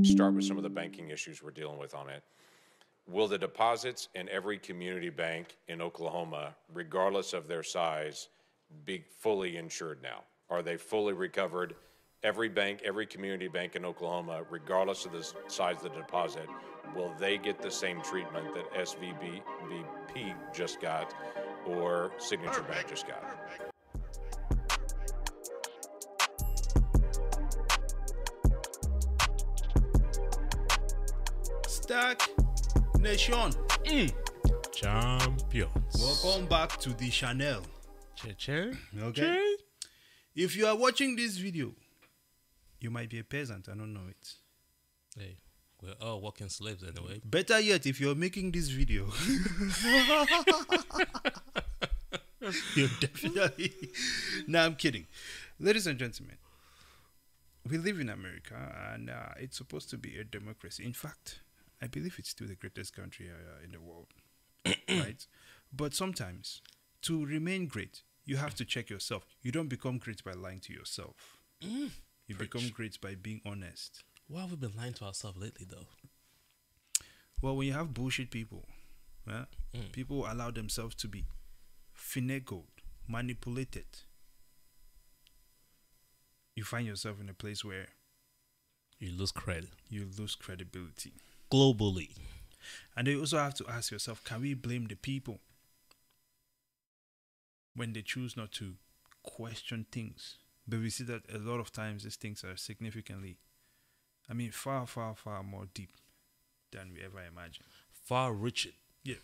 Start with some of the banking issues we're dealing with on it. Will the deposits in every community bank in Oklahoma, regardless of their size, be fully insured now? Are they fully recovered? Every bank, every community bank in Oklahoma, regardless of the size of the deposit, will they get the same treatment that SVBP just got or Signature Bank just got? Stack Nation. Champions. Welcome back to the channel. Che. Okay. If you are watching this video, you might be a peasant. I don't know it. Hey, we're all working slaves anyway. Better yet, if you're making this video, you're definitely. No, I'm kidding. Ladies and gentlemen, we live in America and it's supposed to be a democracy. In fact, I believe it's still the greatest country in the world. Right? But sometimes, to remain great, you have to check yourself. You don't become great by lying to yourself. You become great by being honest. Why have we been lying to ourselves lately, though? Well, when you have bullshit people, people allow themselves to be finagled, manipulated. You find yourself in a place where You lose credit. you lose credibility. Globally. And then you also have to ask yourself, can we blame the people when they choose not to question things? But we see that a lot of times these things are significantly, far, far, far more deep than we ever imagined. Far reaching. Yeah,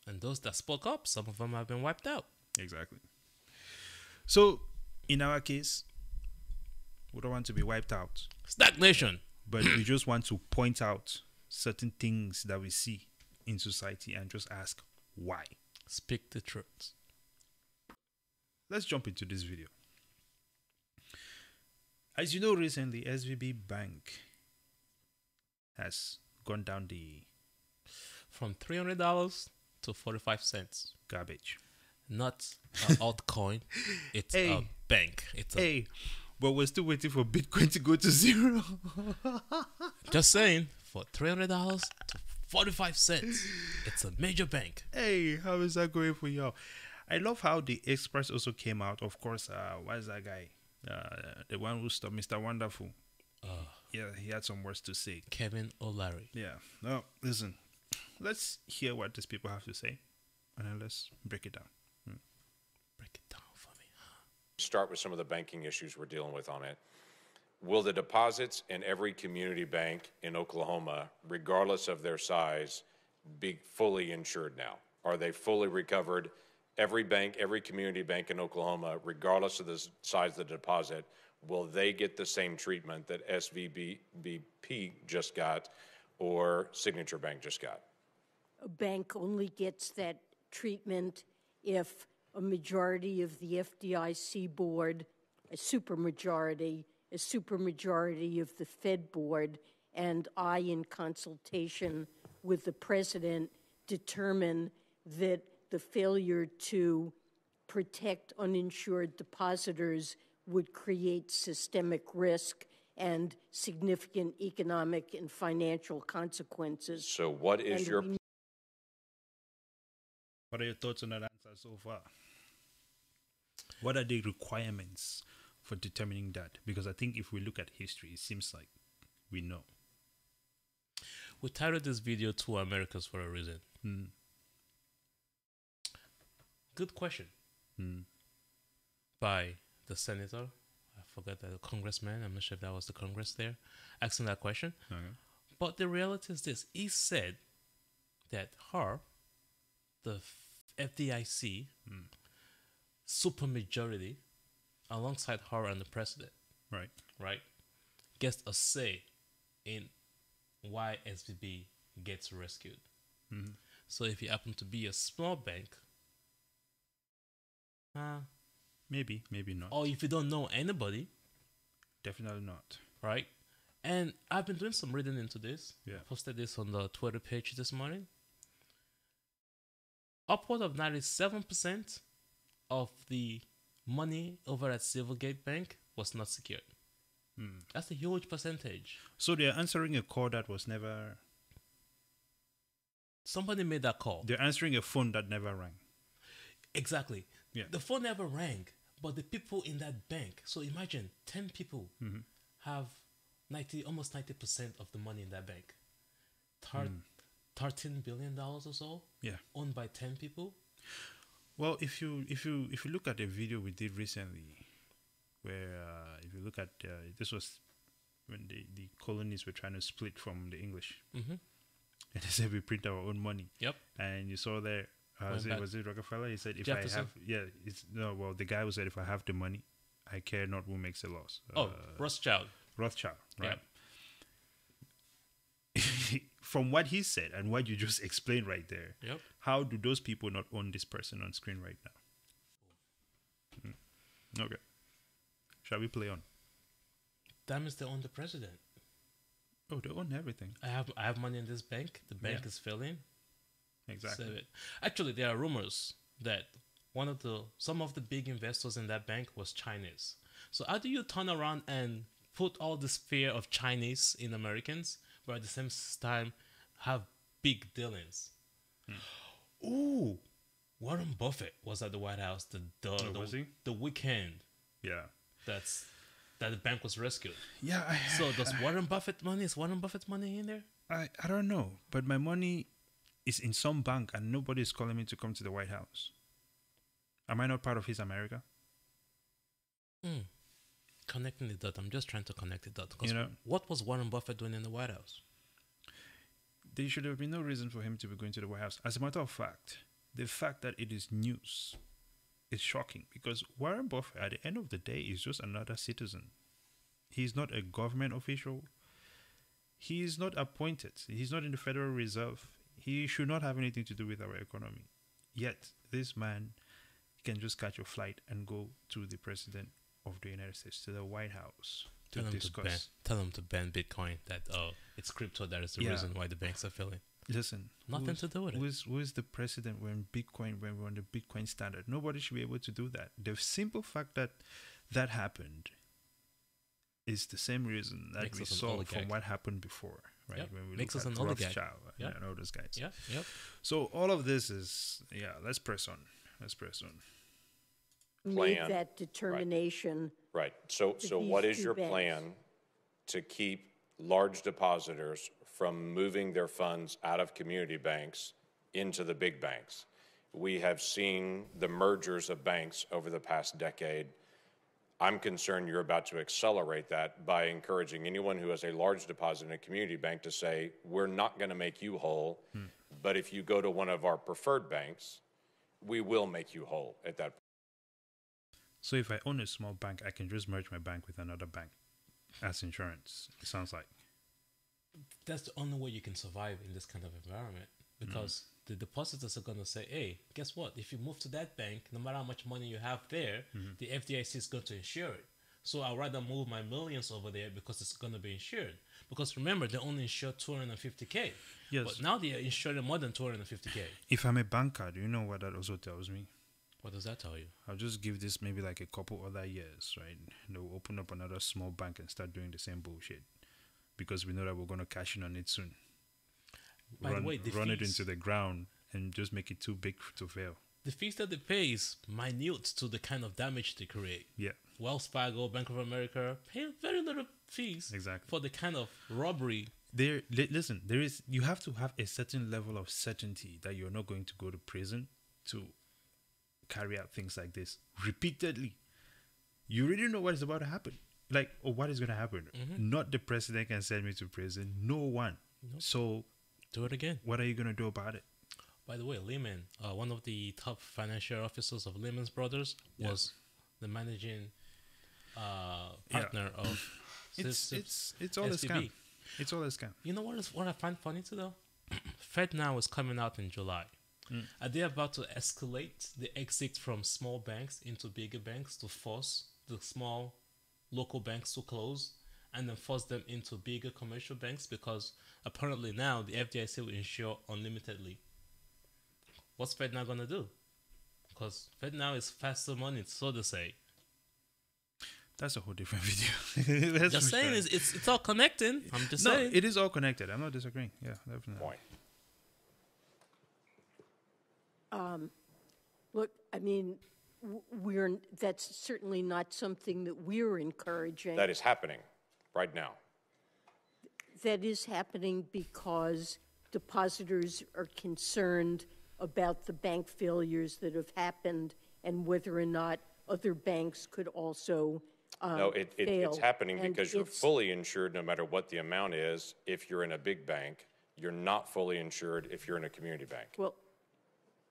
And those that spoke up, some of them have been wiped out. exactly. So, in our case, we don't want to be wiped out, Stagnation. but we just want to point out certain things that we see in society and just ask why. Speak the truth. Let's jump into this video. As you know, recently SVB Bank has gone down the From $300 to 45 cents. garbage. Not an altcoin. It's a bank. It's a, But we're still waiting for Bitcoin to go to zero. just saying, for $300 to 45 cents. It's a major bank. Hey, how is that going for y'all? I love how the Express also came out. Of course, what is that guy? The one who stopped Mr. Wonderful. Yeah, he had some words to say. Kevin O'Leary. Yeah. No, listen. Let's hear what these people have to say, and then let's break it down. Break it down for me. Start with some of the banking issues we're dealing with on it. Will the deposits in every community bank in Oklahoma, regardless of their size, be fully insured now? Are they fully recovered? Every bank, every community bank in Oklahoma, regardless of the size of the deposit, will they get the same treatment that SVBP just got or Signature Bank just got? A bank only gets that treatment if a majority of the FDIC board, a supermajority of the Fed board, and I, in consultation with the president, determine that the failure to protect uninsured depositors would create systemic risk and significant economic and financial consequences. So what is your What are your thoughts on that answer so far? What are the requirements for determining that? Because I think if we look at history, it seems like we know. We titled this video Two Americas for a reason. Good question. By the senator. I forgot the congressman. I'm not sure if that was the Congress there asking that question. Okay. But the reality is this. He said that the FDIC, supermajority, alongside her and the president, Right. gets a say in why SVB gets rescued. So if you happen to be a small bank, Maybe not. or if you don't know anybody, Definitely not. right? And I've been doing some reading into this. Yeah. I posted this on the Twitter page this morning. Upward of 97% of the money over at Silvergate Bank was not secured. That's a huge percentage. So they're answering a call that was never. Somebody made that call. They're answering a phone that never rang. Exactly. Yeah. The phone never rang, but the people in that bank. So imagine 10 people have almost 90% of the money in that bank. $13 billion or so. Yeah. Owned by 10 people. Well, if you look at the video we did recently, where if you look at this was when the colonies were trying to split from the English, and they said we print our own money. Yep. And you saw there, was it Rockefeller? He said, if Jefferson. the guy who said, if I have the money, I care not who makes the laws. Rothschild. Rothschild, right? Yep. From what he said and what you just explained right there, Yep. how do those people not own this person on screen right now? Okay. Shall we play on? That means they own the president. Oh, they own everything. I have money in this bank. The bank is failing. Exactly. Save it. Actually, there are rumors that some of the big investors in that bank was Chinese. So how do you turn around and put all this fear of Chinese in Americans, but at the same time have big dealings? Ooh, Warren Buffett was at the White House Was he? the weekend Yeah. that the bank was rescued. Yeah. So is Warren Buffett's money in there? I don't know, but my money is in some bank and nobody is calling me to come to the White House. Am I not part of his America? Connecting the dot. I'm just trying to connect the dot. 'Cause You know, what was Warren Buffett doing in the White House? there should have been no reason for him to be going to the White House. As a matter of fact, the fact that it is news is shocking because Warren Buffett, at the end of the day, is just another citizen. He's not a government official. He is not appointed. He's not in the Federal Reserve. He should not have anything to do with our economy. Yet, this man can just catch a flight and go to the President of the United States, to the White House, to discuss. Tell them to ban Bitcoin. That it's crypto. That is the reason why the banks are failing. Listen, Nothing to do with it. Who is the president when we're on the Bitcoin standard? Nobody should be able to do that. The simple fact that happened is the same reason that Makes we us an saw oligarch. from what happened before, right? Yep. When we Makes look us at an oligarch. Rothschild Yep. and all those guys. Yeah. Yep. So all of this is, let's press on. Make Plan. that determination. Right. So these what is two your banks. plan to keep large depositors from moving their funds out of community banks into the big banks? We have seen the mergers of banks over the past decade. I'm concerned you're about to accelerate that by encouraging anyone who has a large deposit in a community bank to say, we're not going to make you whole, but if you go to one of our preferred banks, we will make you whole at that point. So if I own a small bank, I can just merge my bank with another bank as insurance. It sounds like. That's the only way you can survive in this kind of environment because the depositors are going to say, hey, guess what? If you move to that bank, no matter how much money you have there, the FDIC is going to insure it. So I'd rather move my millions over there because it's going to be insured. Because remember, they only insure $250K. Yes. But now they are insuring more than $250K. If I'm a banker, do you know what that also tells me? What does that tell you? I'll just give this maybe like a couple other years, right? They'll open up another small bank and start doing the same bullshit because we know that we're going to cash in on it soon. By the way, run it into the ground and just make it too big to fail. The fees that they pay is minute to the kind of damage they create. Yeah, Wells Fargo, Bank of America pay very little fees Exactly. for the kind of robbery. Listen, you have to have a certain level of certainty that you're not going to go to prison to carry out things like this repeatedly. You really know what is about to happen. Like, or what is going to happen. Not the president can send me to prison. No one. Nope. So Do it again. what are you going to do about it? By the way, Lehman, one of the top financial officers of Lehman Brothers, was the managing partner of It's all a SVB. scam. It's all a scam. You know what I find funny too, though? Fed now is coming out in July. Are they about to escalate the exit from small banks into bigger banks to force the small local banks to close and then force them into bigger commercial banks? Because apparently now the FDIC will insure unlimitedly. What's Fed now going to do? Because Fed now is faster money, so to say. That's a whole different video. That's Just for saying, sure. it's all connecting. I'm just No, saying. it is all connected. I'm not disagreeing. Yeah, definitely. Point. Look, I mean, that's certainly not something that we're encouraging. That is happening right now. That is happening because depositors are concerned about the bank failures that have happened and whether or not other banks could also No, it's fail. happening And because you're it's- fully insured no matter what the amount is. If you're in a big bank, you're not fully insured if you're in a community bank. Well,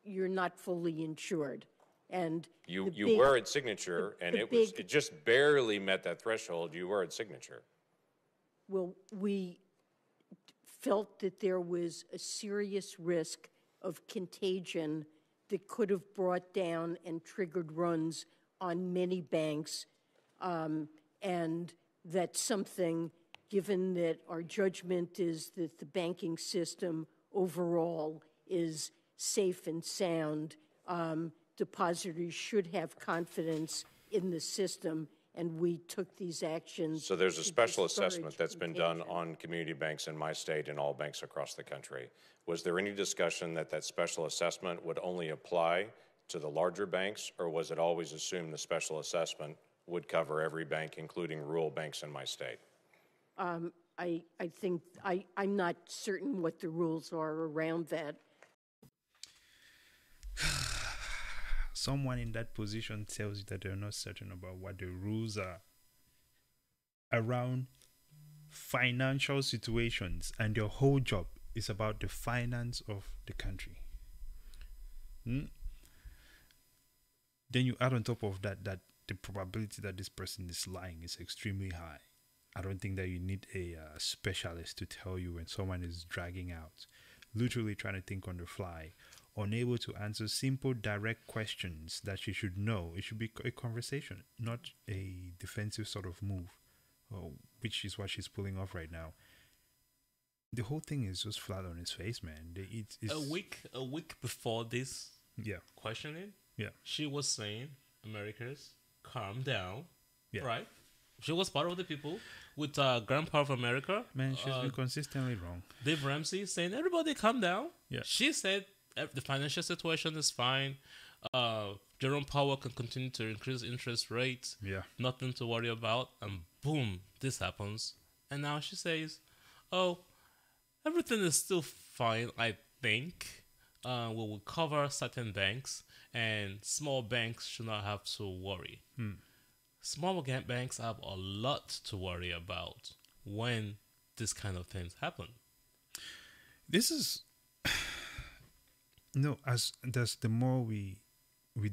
you're not fully insured, and You the big- were at Signature, and the it big- just barely met that threshold. You were at Signature. Well, we felt that there was a serious risk of contagion that could have brought down and triggered runs on many banks. And that's something, given that our judgment is that the banking system overall is safe and sound, depositors should have confidence in the system, and we took these actions. So there's a to special discourage assessment that's been done contagion. on community banks in my state and all banks across the country. Was there any discussion that that special assessment would only apply to the larger banks, or was it always assumed the special assessment would cover every bank, including rural banks in my state? I think, I'm not certain what the rules are around that. Someone in that position tells you that they're not certain about what the rules are around financial situations, and your whole job is about the finance of the country. Then you add on top of that the probability that this person is lying is extremely high. I don't think that you need a specialist to tell you when someone is dragging out, literally trying to think on the fly, unable to answer simple, direct questions that she should know. It should be a conversation, not a defensive sort of move, which is what she's pulling off right now. The whole thing is just flat on his face, man. It's A week before this yeah, questioning, yeah, she was saying, Americans, calm down, yeah. right? She was part of the people with Grandpa of America. Man, she's been consistently wrong. Dave Ramsey saying, everybody calm down. Yeah. She said the financial situation is fine. Jerome Powell can continue to increase interest rates. Yeah. Nothing to worry about. And boom, this happens. And now she says, oh, everything is still fine, I think. We will cover certain banks, and small banks should not have to worry. Small banks have a lot to worry about when this kind of things happen. This is no, as there's the more we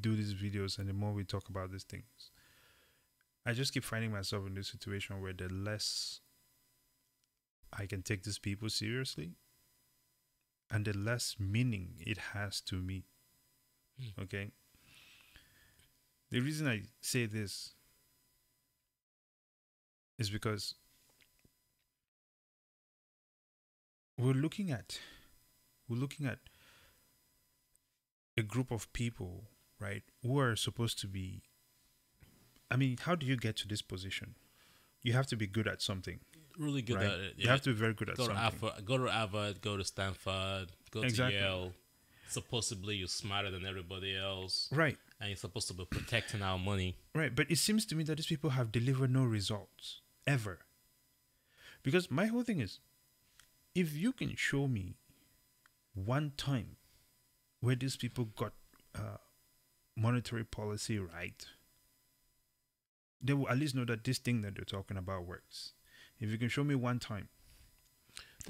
do these videos and the more we talk about these things, I just keep finding myself in this situation where the less I can take these people seriously and the less meaning it has to me. Okay? The reason I say this is because we're looking at a group of people, right, who are supposed to be, I mean, how do you get to this position? You have to be good at something. Really good right? at it. You have to be very good at go something. Go to Harvard, go to Stanford, go Exactly. to Yale. Supposedly you're smarter than everybody else. Right. And you're supposed to be protecting our money. Right. But it seems to me that these people have delivered no results ever. Because my whole thing is, if you can show me one time where these people got monetary policy right, they will at least know that this thing that they're talking about works. If you can show me one time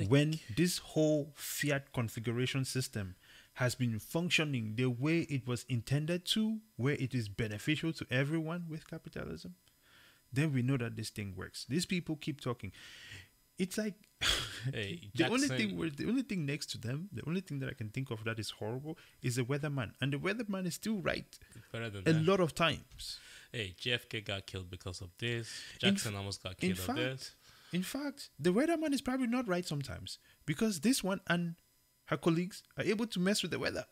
when this whole fiat configuration system has been functioning the way it was intended to, where it is beneficial to everyone with capitalism, then we know that this thing works. These people keep talking. It's like Hey, the only thing next to them, the only thing that I can think of that is horrible is the weatherman, and the weatherman is still right better than a that. lot of times. Hey, JFK got killed because of this. Jackson almost got killed of this. In fact, the weatherman is probably not right sometimes because this one and her colleagues are able to mess with the weather.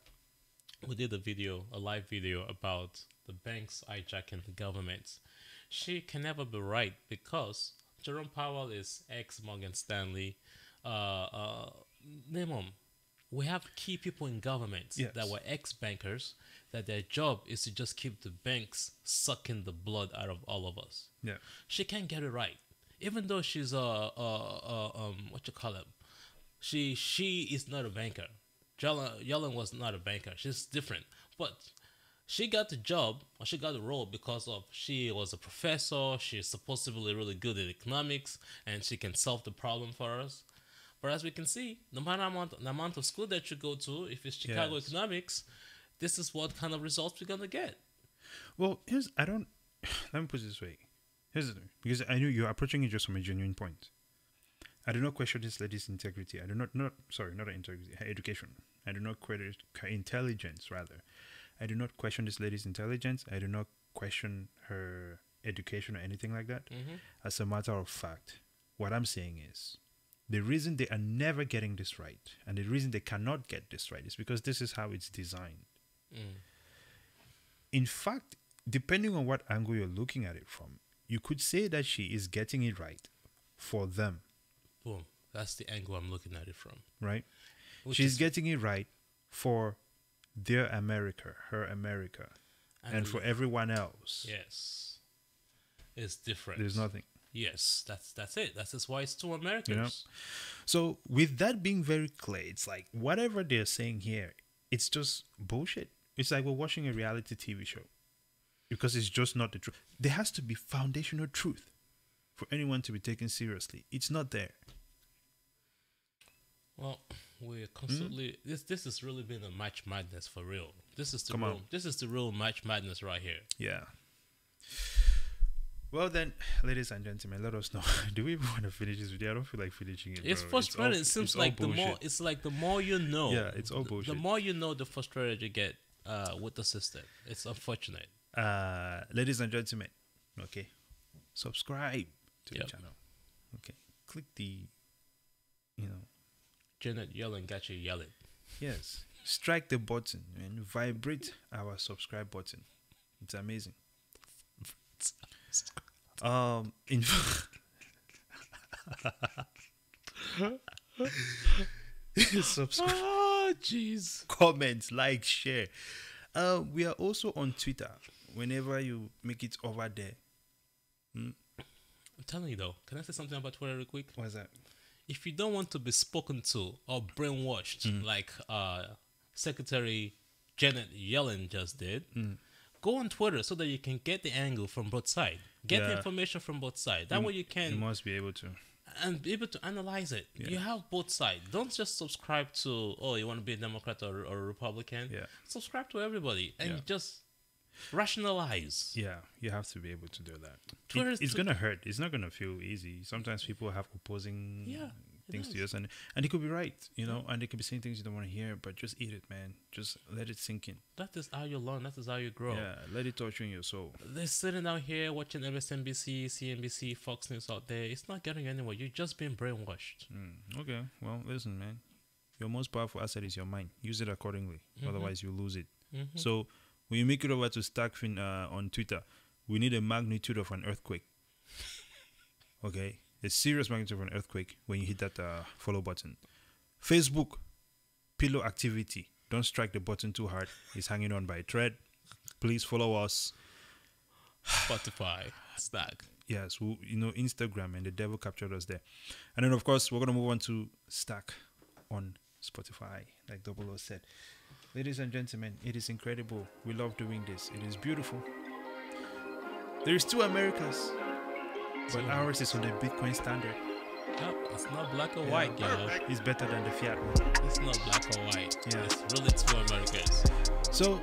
We did a live video about the banks hijacking the government. she can never be right because Jerome Powell is ex Morgan Stanley. Name 'em. We have key people in government Yes. that were ex bankers that their job is to just keep the banks sucking the blood out of all of us. Yeah. She can't get it right, even though she's what you call it. She is not a banker. Yellen was not a banker. She's different, but she got the job or she got the role because of she was a professor. She's supposedly really good at economics and she can solve the problem for us. But as we can see, no matter the amount of school that you go to, if it's Chicago Yes. economics, this is what kind of results we're gonna get. Well, let me put it this way. Here's the thing, because I know you're approaching it just from a genuine point. I do not question this lady's integrity. I do not integrity, her education. I do not credit her intelligence, rather. I do not question this lady's intelligence. I do not question her education or anything like that. As a matter of fact, what I'm saying is, the reason they are never getting this right, and the reason they cannot get this right, is because this is how it's designed. In fact, depending on what angle you're looking at it from, you could say that she is getting it right for them, Boom. That's the angle I'm looking at it from. right? Which She's is- getting it right for their America, her America, and for everyone else. Yes. It's different. There's nothing. Yes, that's it. That's just why it's two Americans. So with that being very clear, it's like whatever they're saying here, it's just bullshit. It's like we're watching a reality TV show because it's just not the truth. There has to be foundational truth for anyone to be taken seriously. It's not there. Well, we're constantly this has really been a match madness for real. This is the Come real on. this is the real match madness right here. Yeah. Well then, ladies and gentlemen, let us know. Do we even want to finish this video? I don't feel like finishing it. It's bro. frustrating. all- It seems all like the bullshit. more you know. Yeah, it's all The bullshit. more you know, the frustrated you get with the system. It's unfortunate. Ladies and gentlemen, okay, subscribe to the Yep. channel. Okay, click the, Janet Yellen got you yelling. yes, strike the button and vibrate our subscribe button. It's amazing. In subscribe, Oh, jeez. comment, like, share. We are also on Twitter. Whenever you make it over there, I'm telling you though. Can I say something about Twitter real quick? what's that? If you don't want to be spoken to or brainwashed like Secretary Janet Yellen just did, go on Twitter so that you can get the angle from both sides. Get the Yeah. information from both sides. That way you You can must be able to. and be able to analyze it. You have both sides. Don't just subscribe to, you want to be a Democrat or a Republican. Yeah. Subscribe to everybody and Yeah. just rationalize. Yeah, you have to be able to do that. Twitter's It's gonna hurt. It's not gonna feel easy. Sometimes people have opposing Yeah, it things to does. us, and they could be right, and they could be saying things you don't want to hear. But just eat it, man. Just let it sink in. That is how you learn. That is how you grow. Yeah, let it touch you in your soul. They're sitting out here watching MSNBC, CNBC, Fox News out there. It's not getting anywhere. You're just being brainwashed. Okay, well, listen, man. Your most powerful asset is your mind. Use it accordingly. Otherwise, you lose it. So when you make it over to STAKK on Twitter, we need a magnitude of an earthquake. Okay, a serious magnitude of an earthquake when you hit that follow button. Facebook, pillow activity. Don't strike the button too hard. It's hanging on by a thread. Please follow us. Spotify, STAKK. Yes, Instagram, and the devil captured us there. And then, of course, we're going to move on to STAKK on Spotify, like 00 said. Ladies and gentlemen, it is incredible. We love doing this. It is beautiful. There is two Americas, but ours is on the Bitcoin standard. Yep, it's not black or white, yo. It's better than the fiat one. It's not black or white. Yeah. It's really two Americas. So